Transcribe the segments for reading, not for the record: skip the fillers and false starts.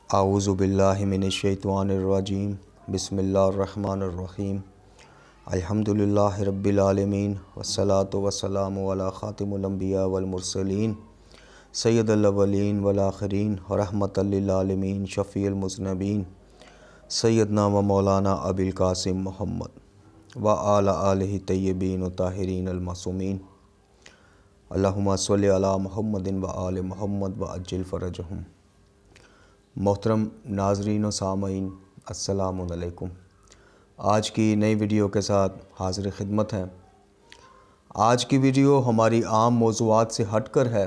आऊज़ु बिल्लाहि मिनश्शैतानिर्रजीम बिस्मिल्लाहिर्रहमानिर्रहीम अल्हम्दुलिल्लाहि रब्बिल आलमीन वस्सलातु वस्सलामु अला खातिमुल अंबिया वल मुरसलीन सय्यदुल अव्वलीन वल आखिरीन रहमतल लिल आलमीन शफ़ीउल मुज़नबीन सय्यदना व मौलाना अबिल कासिम मोहम्मद व आला आलिहि तय्यबीन व ताहिरीन अल मासूमीन अल्लाहुम्मा सल्लि अला मुहम्मदिन व आलि मुहम्मद व अज्जिल फ़रजहुम। मोहतरम नाज़रीन व सामईन अस्सलामु अलैकुम। आज की नई वीडियो के साथ हाज़िर खिदमत हैं। आज की वीडियो हमारी आम मौज़ूआत से हटकर है।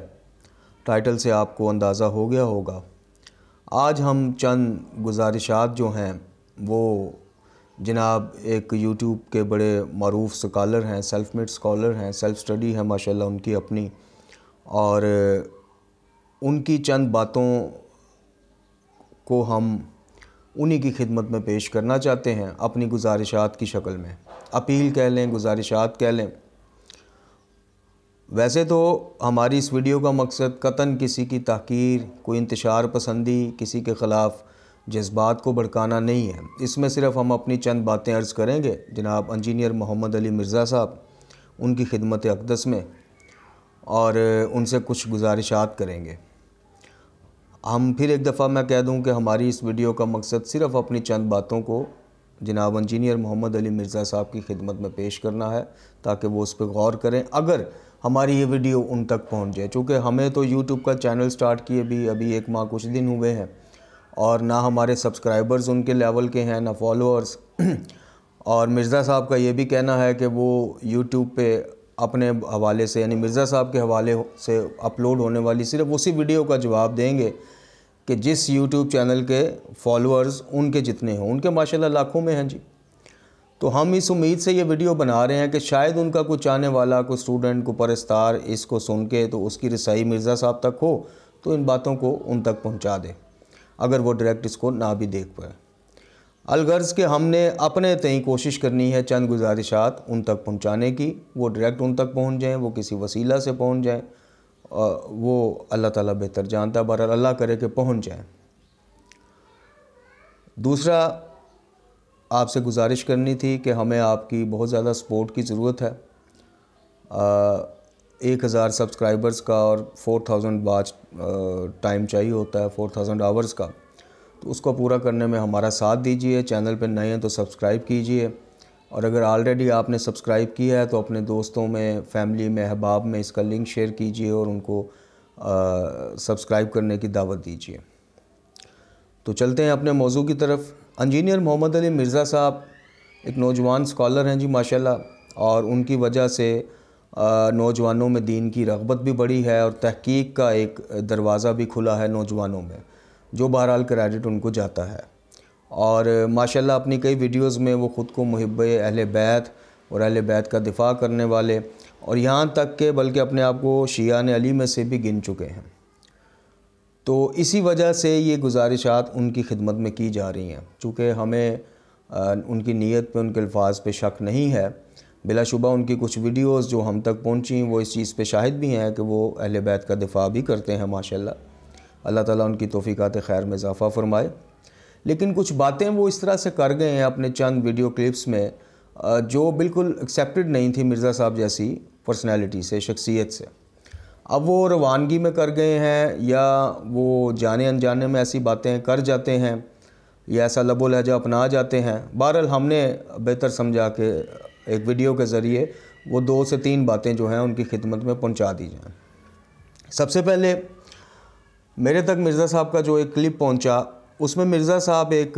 टाइटल से आपको अंदाज़ा हो गया होगा। आज हम चंद गुजारिशात जो हैं वो जनाब एक यूट्यूब के बड़े मरूफ़ स्कॉलर हैं, सेल्फ़ मेड स्कॉलर हैं, सेल्फ़ स्टडी है माशाल्लाह उनकी अपनी, और उनकी चंद बातों को हम उन्हीं की खिदमत में पेश करना चाहते हैं अपनी गुजारिशात की शक्ल में। अपील कह लें, गुजारिशात कह लें। वैसे तो हमारी इस वीडियो का मकसद कतन किसी की तहकीर, कोई इंतशार पसंदी, किसी के ख़िलाफ़ जज्बात को भड़काना नहीं है। इसमें सिर्फ़ हम अपनी चंद बातें अर्ज़ करेंगे जनाब इंजीनियर मोहम्मद अली मिर्ज़ा साहब उनकी खिदमत अक़दस में, और उनसे कुछ गुजारिशात करेंगे। हम फिर एक दफ़ा मैं कह दूं कि हमारी इस वीडियो का मकसद सिर्फ़ अपनी चंद बातों को जनाब इंजीनियर मोहम्मद अली मिर्ज़ा साहब की खिदमत में पेश करना है ताकि वो उस पर गौर करें। अगर हमारी ये वीडियो उन तक पहुंच जाए, चूँकि हमें तो यूट्यूब का चैनल स्टार्ट किए भी अभी 1 माह कुछ दिन हुए हैं, और ना हमारे सब्सक्राइबर्स उनके लेवल के हैं, ना फॉलोअर्स और मिर्ज़ा साहब का ये भी कहना है कि वो यूट्यूब पे अपने हवाले से यानी मिर्ज़ा साहब के हवाले से अपलोड होने वाली सिर्फ़ उसी वीडियो का जवाब देंगे कि जिस यूट्यूब चैनल के फॉलोअर्स उनके जितने हों। उनके माशाल्लाह लाखों में हैं जी। तो हम इस उम्मीद से ये वीडियो बना रहे हैं कि शायद उनका कोई चाहने वाला, कोई स्टूडेंट, को परस्तार इसको सुन के तो उसकी रसाई मिर्ज़ा साहब तक हो तो इन बातों को उन तक पहुंचा दे, अगर वो डायरेक्ट इसको ना भी देख पाए। अलगर्ज़ के हमने अपने तय कोशिश करनी है चंद गुजारिशात उन तक पहुँचाने की। वो डायरेक्ट उन तक पहुँच जाएँ, वो किसी वसीला से पहुँच जाएँ, वो अल्लाह ताला बेहतर जानता है। बहरहाल अल्लाह करे कि पहुँच जाएँ। दूसरा, आपसे गुजारिश करनी थी कि हमें आपकी बहुत ज़्यादा सपोर्ट की ज़रूरत है। 1000 सब्सक्राइबर्स का और 4000 वाच टाइम चाहिए होता है, 4000 आवर्स का। तो उसको पूरा करने में हमारा साथ दीजिए। चैनल पर नए हैं तो सब्सक्राइब कीजिए, और अगर ऑलरेडी आपने सब्सक्राइब किया है तो अपने दोस्तों में, फैमिली में, अहबाब में इसका लिंक शेयर कीजिए और उनको सब्सक्राइब करने की दावत दीजिए। तो चलते हैं अपने मौजू की तरफ। इंजीनियर मोहम्मद अली मिर्ज़ा साहब एक नौजवान स्कॉलर हैं जी माशाल्लाह, और उनकी वजह से नौजवानों में दीन की रग़बत भी बढ़ी है और तहकीक का एक दरवाज़ा भी खुला है नौजवानों में, जो बहरहाल क्रेडिट उनको जाता है। और माशाल्लाह अपनी कई वीडियोस में वो ख़ुद को मुहिब्बे अहले बैत और अहले बैत का दिफ़ा करने वाले, और यहाँ तक के बल्कि अपने आप को शियान अली में से भी गिन चुके हैं। तो इसी वजह से ये गुजारिशात उनकी खिदमत में की जा रही हैं। चूँकि हमें उनकी नीयत पे, उनके अल्फाज पे शक नहीं है। बिलाशुबा उनकी कुछ वीडियोस जो हम तक पहुँची वो इस चीज़ पे शाहिद भी हैं कि वो अहले बैत का दिफ़ा भी करते हैं माशाल्लाह। अल्लाह ताला उनकी तौफ़ीक़ात खैर में इज़ाफ़ा फ़रमाए। लेकिन कुछ बातें वो इस तरह से कर गए हैं अपने चंद वीडियो क्लिप्स में जो बिल्कुल एक्सेप्टेड नहीं थी मिर्ज़ा साहब जैसी पर्सनैलिटी से, शख्सियत से। अब वो रवानगी में कर गए हैं या वो जाने अनजाने में ऐसी बातें कर जाते हैं या ऐसा लबो लहजा अपना जाते हैं। बहरहाल हमने बेहतर समझा कि एक वीडियो के ज़रिए वो 2 से 3 बातें जो हैं उनकी खिदमत में पहुंचा दी जाएँ। सबसे पहले मेरे तक मिर्ज़ा साहब का जो एक क्लिप पहुंचा उसमें मिर्ज़ा साहब एक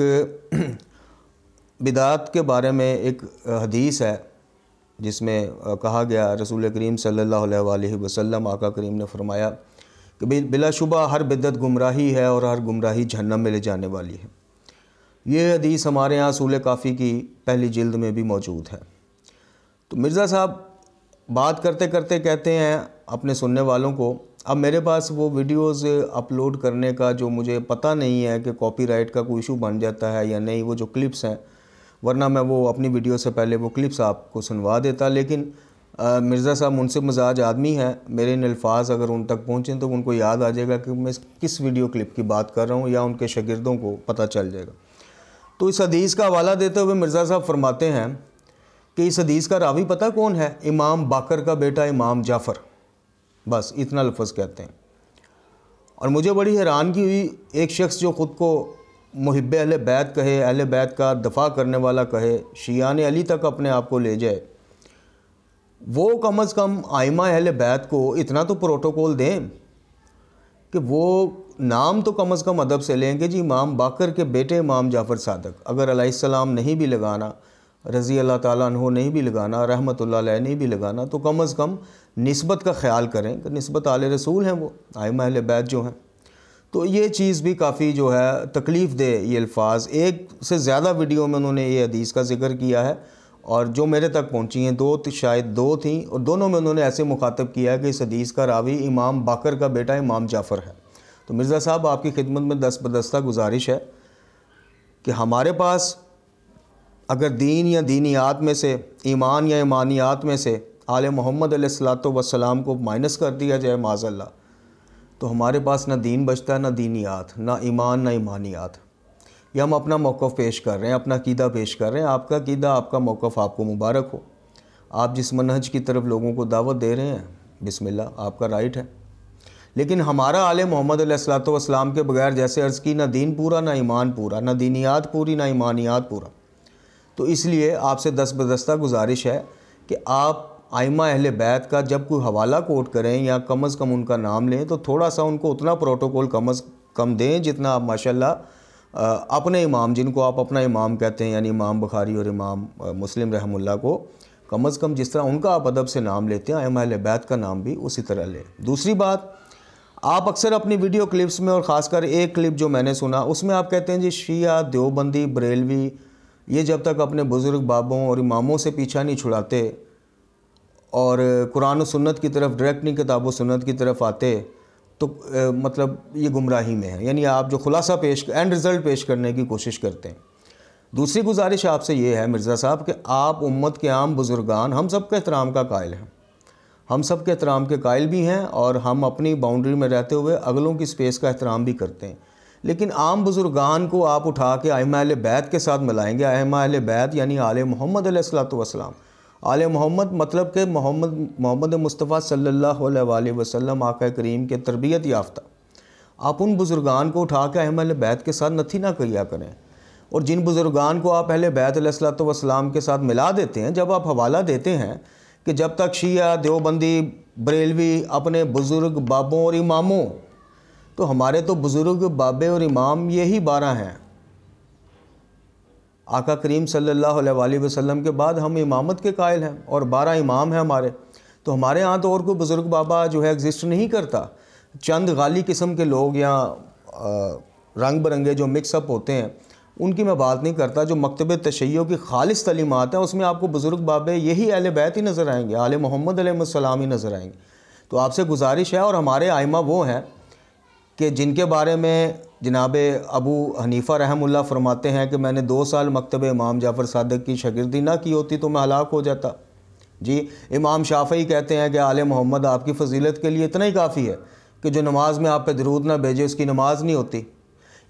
बिदात के बारे में एक हदीस है जिसमें कहा गया, रसूल करीम सल्लल्लाहु अलैहि वसल्लम आका करीम ने फरमाया कि बिलाशुबा हर बिदअत गुमराही है और हर गुमराही जहन्नम में ले जाने वाली है। ये हदीस हमारे यहाँ सूल काफ़ी की पहली जिल्द में भी मौजूद है। तो मिर्ज़ा साहब बात करते करते कहते हैं अपने सुनने वालों को, अब मेरे पास वो वीडियोस अपलोड करने का जो मुझे पता नहीं है कि कॉपीराइट का कोई इशू बन जाता है या नहीं, वो जो क्लिप्स हैं, वरना मैं वो अपनी वीडियो से पहले वो क्लिप्स आपको सुनवा देता। लेकिन मिर्ज़ा साहब मुनसिफ मिजाज आदमी हैं, मेरे इन अल्फाज अगर उन तक पहुँचें तो उनको याद आ जाएगा कि मैं किस वीडियो क्लिप की बात कर रहा हूँ, या उनके शागिर्दों को पता चल जाएगा। तो इस हदीस का हवाला देते हुए मिर्ज़ा साहब फरमाते हैं कि इस हदीस का रावी पता कौन है? इमाम बाकर का बेटा इमाम जाफ़र। बस इतना लफ्ज़ कहते हैं। और मुझे बड़ी हैरानगी हुई, एक शख्स जो ख़ुद को मुहिब्ब अहले बैत कहे, अहले बैत का दफ़ा करने वाला कहे, शियान अली तक अपने आप को ले जाए, वो कम अज़ कम आइमा अहले बैत को इतना तो प्रोटोकॉल दें कि वो नाम तो कम अज़ कम अदब से लेंगे जी इमाम बाकर के बेटे इमाम जाफ़र सादक। अगर अलैहिस्सलाम नहीं भी लगाना, रज़ी अल्लाह ताला अन्हु नहीं भी लगाना, रहमतुल्लाह अलैह नहीं भी लगाना, तो कम अज़ कम निस्बत का ख्याल करें कि निस्बत आले रसूल हैं वो आइमा अहले बैत जो हैं। तो ये चीज़ भी काफ़ी जो है तकलीफ़ दे, ये अल्फाज एक से ज़्यादा वीडियो में उन्होंने ये हदीस का ज़िक्र किया है, और जो मेरे तक पहुंची हैं शायद दो थी, और दोनों में उन्होंने ऐसे मुखातब किया है कि इस हदीस का रावी इमाम बाकर का बेटा इमाम जाफ़र है। तो मिर्ज़ा साहब आपकी खिदमत में दस्तबदस्ता गुजारिश है कि हमारे पास अगर दीन या दीनियात में से, ईमान या ईमानियात में से आले मोहम्मद अलैहिस्सलातु वस्सलाम को माइनस कर दिया जाए माज़अल्लाह, तो हमारे पास ना दीन बचता है, ना दीनियात, ना ईमान, ना ईमानियात। ये हम अपना मौक़िफ़ पेश कर रहे हैं, अपना क़ीदा पेश कर रहे हैं। आपका क़ीदा, आपका मौक़िफ़ आपको मुबारक हो। आप जिस मनहज की तरफ लोगों को दावत दे रहे हैं, बिस्मिल्लाह, आपका राइट है। लेकिन हमारा आले मोहम्मद अलैहिस्सलातु वस्सलाम के बगैर, जैसे अर्ज़ की, ना दीन पूरा, ना ईमान पूरा, ना दीनियात पूरी, ना ईमानियात पूरा। तो इसलिए आपसे दस्तबदस्ता गुजारिश है कि आप आइमा अहले बैत का जब कोई हवाला कोट करें या कम अज़ कम उनका नाम लें, तो थोड़ा सा उनको उतना प्रोटोकॉल कम अज़ कम दें जितना आप माशाल्लाह अपने इमाम, जिनको आप अपना इमाम कहते हैं, यानी इमाम बुखारी और इमाम मुस्लिम रहमुल्लाह को कम अज़ कम जिस तरह उनका आप अदब से नाम लेते हैं, आइमा अहले बैत का नाम भी उसी तरह लें। दूसरी बात, आप अक्सर अपनी वीडियो क्लिप्स में, और ख़ासकर एक क्लिप जो मैंने सुना, उसमें आप कहते हैं जी शिया, देवबंदी, बरेलवी, ये जब तक अपने बुज़ुर्ग बाबों और इमामों से पीछा नहीं छुड़ाते और कुरान और सुन्नत की तरफ डायरेक्ट नहीं, किताब व सुन्नत की तरफ आते, तो मतलब ये गुमराही में है। यानी आप जो खुलासा पेश, एंड रिज़ल्ट पेश करने की कोशिश करते हैं। दूसरी गुजारिश आपसे ये है मिर्ज़ा साहब कि आप उम्मत के आम बुज़ुर्गान, हम सब के एहतराम का कायल हैं, हम सब के एहतराम के कायल भी हैं, और हम अपनी बाउंड्री में रहते हुए अगलों की स्पेस का एहतराम भी करते हैं। लेकिन आम बुज़ुर्गान को आप उठा के आइमा अहले बैत के साथ मिलाएंगे। आइमा अहले बैत यानी आले मोहम्मद अलैहिस्सलातु वस्सलाम। आले मोहम्मद मतलब कि मोहम्मद मुस्तफ़ा सल्लल्लाहु अलैहि वसल्लम आका करीम के तरबियत याफ्ता। आप उन बुज़ुर्गान को उठा के अहले बैत के साथ नथी ना किया करें। और जिन बुज़ुर्गान को आप अहले बैत अलैहिस्सलातु वस्सलाम के साथ मिला देते हैं, जब आप हवाला देते हैं कि जब तक शिया, देवबंदी, बरेलवी अपने बुज़ुर्ग बाबों और इमामों, तो हमारे तो बुज़ुर्ग बाबे और इमाम यही 12 हैं। आका करीम सल्लल्लाहु अलैहि वसल्लम के बाद हम इमामत के कायल हैं और 12 इमाम हैं हमारे। तो हमारे यहाँ तो और कोई बुज़ुर्ग बाबा जो है एग्जिस्ट नहीं करता। चंद गाली किस्म के लोग या रंग बरंगे जो मिक्सअप होते हैं, उनकी मैं बात नहीं करता। जो मकतब तशय्यो की खालिस तलीमात हैं, उसमें आपको बुज़ुर्ग बाबे यही अहले बैत ही नज़र आएंगे, आले मोहम्मद अलैहिस्सलाम ही नज़र आएंगे। तो आपसे गुजारिश है, और हमारे आइमा वो हैं कि जिनके बारे में जनाब अबू हनीफ़ा रहमुल्लाह फरमाते हैं कि मैंने 2 साल मकतब इमाम जाफ़र सादक की शागिर्दी ना की होती तो मैं हलाक हो जाता। जी, इमाम शाफ़ई कहते हैं कि आले मोहम्मद आपकी फ़जीलत के लिए इतना ही काफ़ी है कि जो नमाज में आप पे दरूद ना भेजे उसकी नमाज नहीं होती।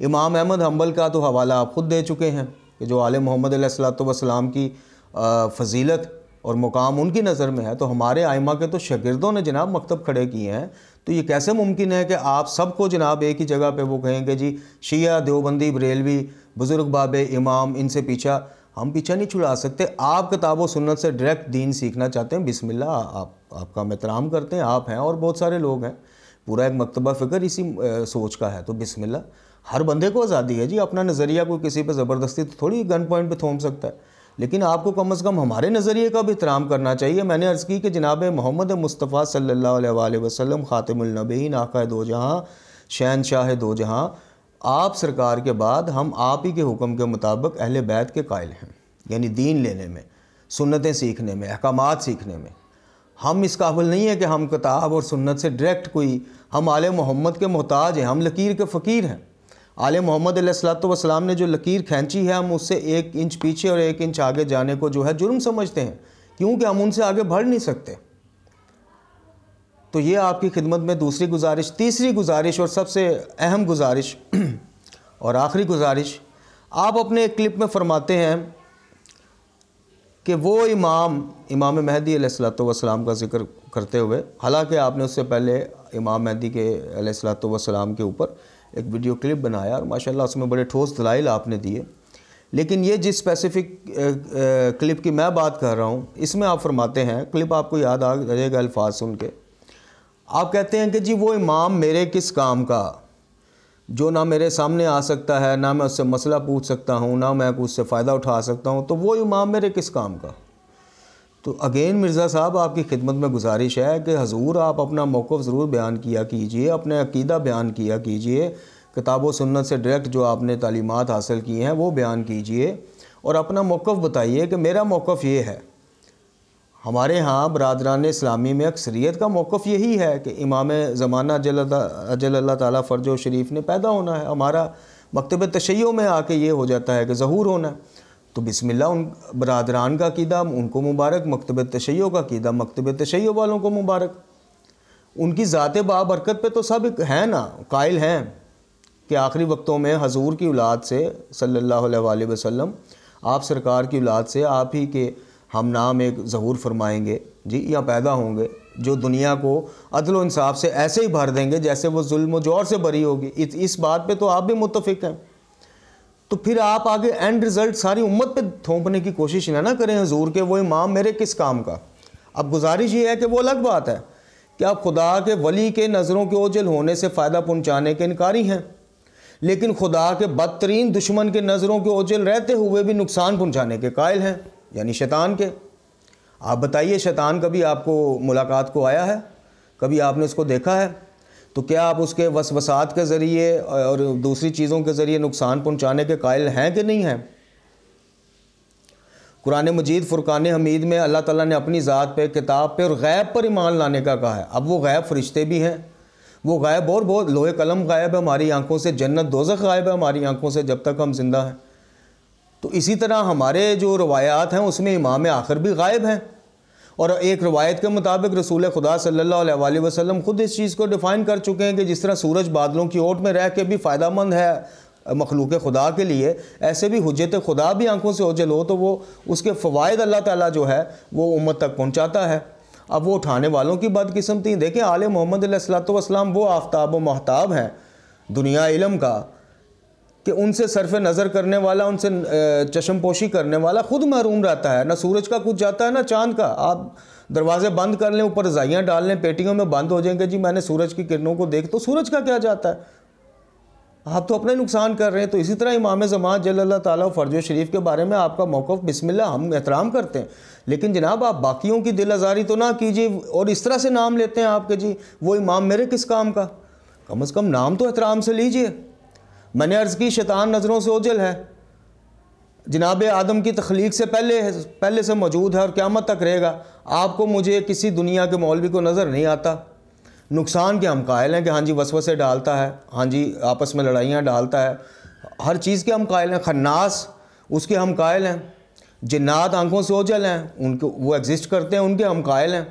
इमाम अहमद हम्बल का तो हवाला आप ख़ुद दे चुके हैं कि जो आले मोहम्मद अलैहिस्सलातु वस्सलाम की फ़जीलत और मुकाम उनकी नज़र में है। तो हमारे आइमा के तो शागिर्दों ने जनाब मकतब खड़े किए हैं। तो ये कैसे मुमकिन है कि आप सबको जनाब एक ही जगह पे वो कहेंगे जी शिया, देवबंदी, बरेलवी, बुज़ुर्ग बाबे, इमाम, इनसे पीछा हम पीछा नहीं छुड़ा सकते। आप किताब व सुन्नत से डायरेक्ट दीन सीखना चाहते हैं, बिस्मिल्लाह, आपका हम एहतराम करते हैं, आप हैं और बहुत सारे लोग हैं। पूरा एक मकतबा फ़िक्र इसी सोच का है। तो बिस्मिल्लाह, हर बंदे को आज़ादी है जी, अपना नज़रिया कोई किसी पर ज़बरदस्ती तो थोड़ी गन पॉइंट पर थोम सकता है। लेकिन आपको कम अज़ कम हमारे नज़रिए का भी एहतराम करना चाहिए। मैंने अर्ज़ की कि जनाब मोहम्मद मुस्तफ़ा सल्लल्लाहु अलैहि वसल्लम ख़ातिमुल नबीय्यीन, आक़ाए दो जहाँ, शहंशाह दो जहाँ, आप सरकार के बाद हम आप ही के हुक्म के मुताबिक अहले बैत के कायल हैं। यानी दीन लेने में, सुन्नतें सीखने में, अहकामात सीखने में हम इस काबिल नहीं है कि हम किताब और सुन्नत से डायरेक्ट कोई, हम आले मोहम्मद के मोहताज हैं, हम लकीर के फ़कीर हैं। आले मोहम्मद अलैहिस्सलातु वस्सलाम ने जो लकीर खींची है, हम उससे 1 इंच पीछे और 1 इंच आगे जाने को जो है जुर्म समझते हैं, क्योंकि हम उनसे आगे बढ़ नहीं सकते। तो ये आपकी खिदमत में दूसरी गुजारिश। तीसरी गुजारिश और सबसे अहम गुजारिश और आखिरी गुजारिश, आप अपने एक क्लिप में फरमाते हैं कि वो इमाम महदी अलैहिस्सलातु वस्सलाम का ज़िक्र करते हुए, हालांकि आपने उससे पहले इमाम महदी के अलैहिस्सलातु वस्सलाम के ऊपर एक वीडियो क्लिप बनाया और माशाल्लाह उसमें बड़े ठोस दलाइल आपने दिए, लेकिन ये जिस स्पेसिफ़िक क्लिप की मैं बात कर रहा हूँ, इसमें आप फरमाते हैं, क्लिप आपको याद आ जाएगा अल्फाज सुन के, आप कहते हैं कि जी वो इमाम मेरे किस काम का, जो ना मेरे सामने आ सकता है, ना मैं उससे मसला पूछ सकता हूँ, ना मैं उससे फ़ायदा उठा सकता हूँ, तो वो इमाम मेरे किस काम का। तो अगेन मिर्ज़ा साहब आपकी खिदमत में गुजारिश है कि हजूर आप अपना मौक़िफ़ ज़रूर बयान किया कीजिए, अपने अक़ीदा बयान किया कीजिए, किताब व सुन्नत से डायरेक्ट जो आपने तालीमात हासिल की हैं वो बयान कीजिए और अपना मौक़िफ़ बताइए कि मेरा मौक़िफ़ ये है। हमारे यहाँ बरादरान इस्लामी में अक्सरियत का मौक़िफ़ यही है कि इमाम ज़माना अजल अल्लाह ताला फ़र्ज शरीफ ने पैदा होना है। हमारा मकतब तशय्यो में आके ये हो जाता है कि ज़हूर होना है, तो बिस्मिल्लाह उन बरादरान का अक़ीदा उनको मुबारक, मकतब तशय्यो का अक़ीदा मकतब तशय्यो वालों को मुबारक। उनकी ज़ात बाबरकत पे तो सब हैं ना, कायल हैं कि आखिरी वक्तों में हजूर की औलाद से सल्लल्लाहु अलैहि वसल्लम, आप सरकार की औलाद से आप ही के हम नाम एक ज़हूर फरमाएंगे जी, या पैदा होंगे जो दुनिया को अदल व इंसाफ से ऐसे ही भर देंगे जैसे वो जुल्म व जौर से भरी होगी। इस बात पे तो आप भी मुत्तफ़िक हैं। तो फिर आप आगे एंड रिज़ल्ट सारी उम्मत पे थोपने की कोशिश ना करें हजूर के वो इमाम मेरे किस काम का। अब गुजारिश ये है कि वो अलग बात है कि आप खुदा के वली के नज़रों के ओझल होने से फ़ायदा पहुँचाने के इनकारी हैं, लेकिन खुदा के बदतरीन दुश्मन के नज़रों के ओझल रहते हुए भी नुकसान पहुँचाने के कायल हैं, यानी शैतान के। आप बताइए, शैतान कभी आपको मुलाकात को आया है? कभी आपने उसको देखा है? तो क्या आप उसके वसवसात के ज़रिए और दूसरी चीज़ों के ज़रिए नुकसान पहुँचाने के कायल हैं कि नहीं हैं? कुरान मजीद फ़ुरक़ान हमीद में अल्लाह ताला ने अपनी ज़ात पे, किताब पे और गैब पर ईमान लाने का कहा है। अब वो गैब फ़रिश्ते भी हैं, वो गैब और बहुत लोहे कलम गायब है हमारी आंखों से, जन्नत दोज़ख गायब है हमारी आंखों से जब तक हम जिंदा हैं। तो इसी तरह हमारे जो रवायात हैं उसमें इमाम आखिर भी गायब हैं, और एक रवायत के मुताबिक रसूल खुदा सल्लल्लाहु अलैहि वसल्लम खुद इस चीज़ को डिफ़ाइन कर चुके हैं कि जिस तरह सूरज बादलों की ओट में रह के भी फ़ायदामंद है मखलूक खुदा के लिए, ऐसे भी हुज्जत खुदा भी आंखों से ओझल हो तो वो उसके फ़वाइद अल्लाह ताला जो है वो उम्मत तक पहुँचाता है। अब वो उठाने वालों की बदकिस्मती देखें। आले मोहम्मद अलैहिस्सलातु वस्सलाम वो आफ्ताब व महताब हैं दुनिया इल्म का कि उनसे सरफ़ नज़र करने वाला, उनसे चश्मपोशी करने वाला खुद महरूम रहता है। ना सूरज का कुछ जाता है ना चाँद का। आप दरवाज़े बंद कर लें, ऊपर रज़ाइयाँ डाल लें, पेटियों में बंद हो जाएंगे, जी मैंने सूरज की किरणों को देख, तो सूरज का क्या जाता है? आप तो अपना ही नुकसान कर रहे हैं। तो इसी तरह इमाम ज़मान जल अल्लाह ताला फ़र्ज शरीफ के बारे में आपका मौक़िफ़ बिस्मिल्लाह हम एहतराम करते हैं, लेकिन जनाब आप बाकियों की दिल आज़ारी तो ना कीजिए और इस तरह से नाम लेते हैं आपके जी वो इमाम मेरे किस काम का। कम से कम नाम तो एहतराम से लीजिए। मैंने अर्ज़ की शैतान नज़रों से ओझल है, जनाब आदम की तख्लीक से पहले से मौजूद है और क़यामत तक रहेगा। आपको मुझे किसी दुनिया के मौलवी को नज़र नहीं आता। नुकसान के हम कायल हैं कि हाँ जी वसवसे डालता है, हाँ जी आपस में लड़ाइयाँ डालता है, हर चीज़ के हम कायल हैं। खन्नास उसके हम कायल हैं। जिन्नात आंखों से ओझल हैं, उनको वो एग्जिस्ट करते हैं, उनके हम कायल हैं।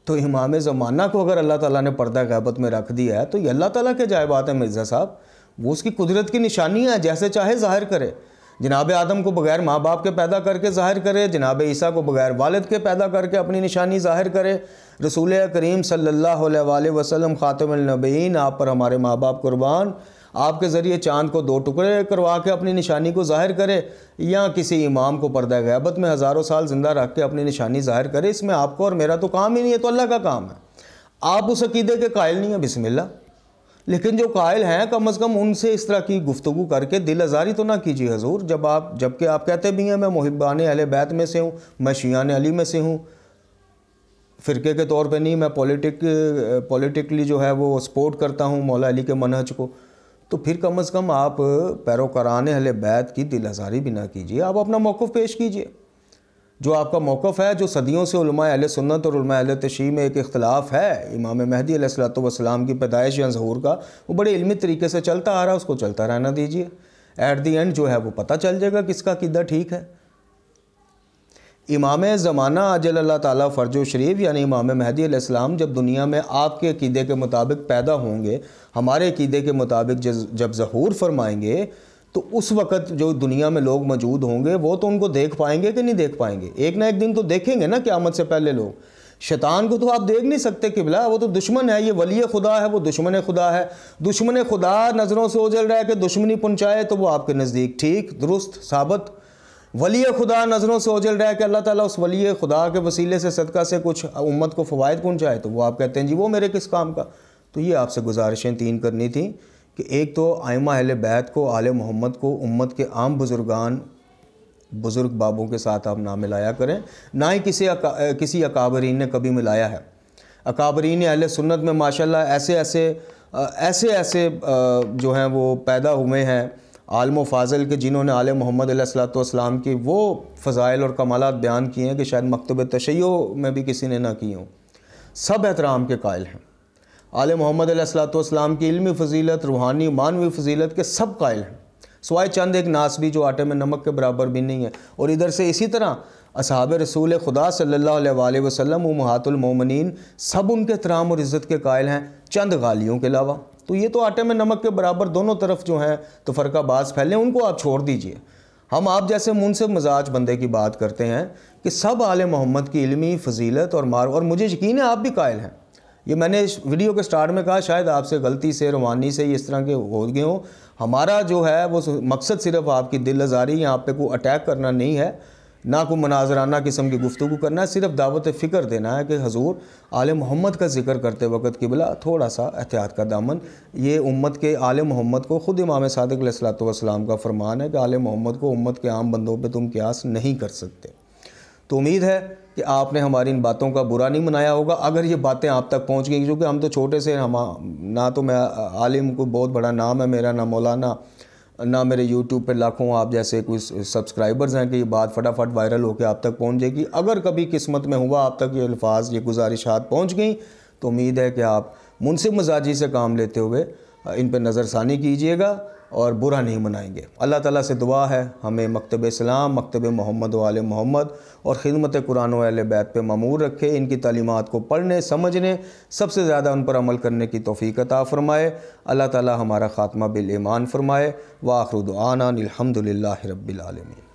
तो इमाम ज़माना को अगर अल्लाह ताला ने पर्दा ग़ैबत में रख दिया है तो ये अल्लाह ताला के जायबात है मिर्ज़ा साहब, वो उसकी कुदरत की निशानी है, जैसे चाहे ज़ाहिर करे। जनाब आदम को बग़ैर माँ बाप के पैदा करके ज़ाहिर करे, जनाब ईसा को बग़ैर वालिद के पैदा करके अपनी निशानी ज़ाहिर करे। रसूल करीम सल्लल्लाहु अलैहि वसल्लम ख़ातमुन नबीयीन, आप पर हमारे माँ बाप कुर्बान, आपके ज़रिए चाँद को 2 टुकड़े करवा के अपनी निशानी को ज़ाहिर करे, या किसी इमाम को पर्दा ग़ैबत में हज़ारों साल ज़िंदा रख के अपनी निशानी ज़ाहिर करे। इसमें आपको और मेरा तो काम ही नहीं है, तो अल्लाह का काम है। आप उस अक़ीदे के कायल नहीं हैं, बिस्मिल्लाह। लेकिन जो कायल हैं कम अज़ कम उनसे इस तरह की गुफ्तगू करके दिल आज़ारी तो ना कीजिए हजूर। जबकि आप कहते भी हैं मैं मुहिब्बान अहले बैत में से हूँ, मैं शियान अली में से हूँ, फ़िरके के तौर पे नहीं, मैं पॉलिटिकली जो है वो सपोर्ट करता हूँ मौला अली के मनहज को। तो फिर कम अज़ कम आप पैरोकारान अहले बैत की दिल आज़ारी भी ना कीजिए, आप अपना मौक़िफ़ पेश कीजिए। जो आपका मौक़िफ़ है, जो सदियों से उलमा अहले सुन्नत और उलमा अहले तशय्यो में एक इख्तिलाफ़ है इमाम महदी अलैहिस्सलातु वस्सलाम की पैदाइश या ज़हूर का, वो बड़े इल्मी तरीके से चलता आ रहा है, उसको चलता रहना दीजिए। एट दी एंड जो है वो पता चल जाएगा किसका अक़ीदा ठीक है। इमाम ज़माना अजल अल्लाह ताला फ़र्जो शरीफ यानी इमाम महदी अलैहिस्सलाम जब दुनिया में आपके अक़ीदे के मुताबिक पैदा होंगे, हमारे अक़ीदे के मुताबिक जब ज़हूर फरमाएंगे, तो उस वक़्त जो दुनिया में लोग मौजूद होंगे वो तो उनको देख पाएंगे कि नहीं देख पाएंगे? एक ना एक दिन तो देखेंगे ना क़यामत से पहले लोग। शैतान को तो आप देख नहीं सकते किबला, वो तो दुश्मन है, ये वली खुदा है, वो दुश्मन खुदा है। दुश्मन खुदा नज़रों से ओझल रहा है कि दुश्मनी पहुँचाए तो वो आपके नज़दीक ठीक दुरुस्त साबित। वली खुदा नज़रों से ओझल रहा है कि अल्लाह ताला उस वली खुदा के वसीले से सदका से कुछ उम्मत को फ़वाइद पहुँचाए, तो वो आप कहते हैं जी वो मेरे किस काम का। तो ये आपसे गुजारिशें तीन करनी थी कि एक तो आइमा अहले बैत को, आले मोहम्मद को, उम्मत के आम बुज़ुर्गान बुज़ुर्ग बाबों के साथ आप ना मिलाया करें, ना ही किसी अकाबरीन ने कभी मिलाया है। अकाबरीन अहले सुन्नत में माशाल्लाह ऐसे जो हैं वो पैदा हुए हैं आलम फ़ाज़िल के, जिन्होंने आले मोहम्मद अलैहिस्सलाम की वो फ़ज़ाइल और कमालात बयान किए हैं कि शायद मकतब तशय्यो में भी किसी ने ना किए हों। सब एहतराम के कायल हैं। आले मोहम्मद अलैहिस्सलाम की इल्मी फ़जीलत, रूहानी मानवी फ़जीलत के सब कायल हैं, सिवाय चंद एक नासबी जो आटे में नमक के बराबर भी नहीं है। और इधर से इसी तरह असहाब रसूल खुदा सल्लल्लाहु अलैहि वसल्लम उम्महातुल मोमिनीन सब उनके एहतराम और इज़्ज़त के कायल हैं, चंद गालियों के अलावा। तो ये तो आटे में नमक के बराबर दोनों तरफ जो हैं तो फ़र्क़ाबाज़ फैले, उनको आप छोड़ दीजिए। हम आप जैसे मुनसिफ मिजाज बंदे की बात करते हैं कि सब आले मोहम्मद की इल्मी फ़जीलत और मुझे यकीन है आप भी कायल हैं। ये मैंने इस वीडियो के स्टार्ट में कहा, शायद आपसे गलती से रवानी से इस तरह के हो गए हों। हमारा जो है वो मकसद सिर्फ आपकी दिल आज़ारी या आप पे कोई अटैक करना नहीं है, ना कोई मुनाजराना किस्म की गुफ्तगू करना है, सिर्फ दावत फ़िक्र देना है कि हजूर आले मोहम्मद का जिक्र करते वक्त किबला थोड़ा सा एहतियात का दामन। ये उम्मत के आले मोहम्मद को ख़ुद इमाम सादिक़ अलैहिस्सलातु वस्सलाम का फरमान है कि आले मोहम्मद को उम्मत के आम बंदों पर तुम क़यास नहीं कर सकते। तो उम्मीद है कि आपने हमारी इन बातों का बुरा नहीं मनाया होगा। अगर ये बातें आप तक पहुंच गई, क्योंकि हम तो छोटे से ना तो मैं आलिम को बहुत बड़ा नाम है मेरा, ना मौलाना, ना मेरे यूट्यूब पे लाखों आप जैसे कोई सब्सक्राइबर्स हैं कि ये बात फटाफट वायरल होकर आप तक पहुंच जाएगी। अगर कभी किस्मत में हुआ आप तक ये अल्फाज, ये गुजारिशात पहुँच गई, तो उम्मीद है कि आप मुनसिफ मिजाजी से काम लेते हुए इन पर नज़रसानी कीजिएगा और बुरा नहीं मनाएंगे। अल्लाह ताला से दुआ है हमें मकतब इस्लाम, मकतब मोहम्मद व आले मोहम्मद और ख़िदमत कुरान व अहले बैत पे ममूर रखे। इनकी तालीमात को पढ़ने, समझने, सबसे ज़्यादा उन पर अमल करने की तौफ़ीक़ अता फ़रमाए। अल्लाह ताला हमारा ख़ात्मा बिल ईमान फ़रमाए। व आख़िरु दुआना अनिल हम्दुलिल्लाहि रब्बिल आलमीन।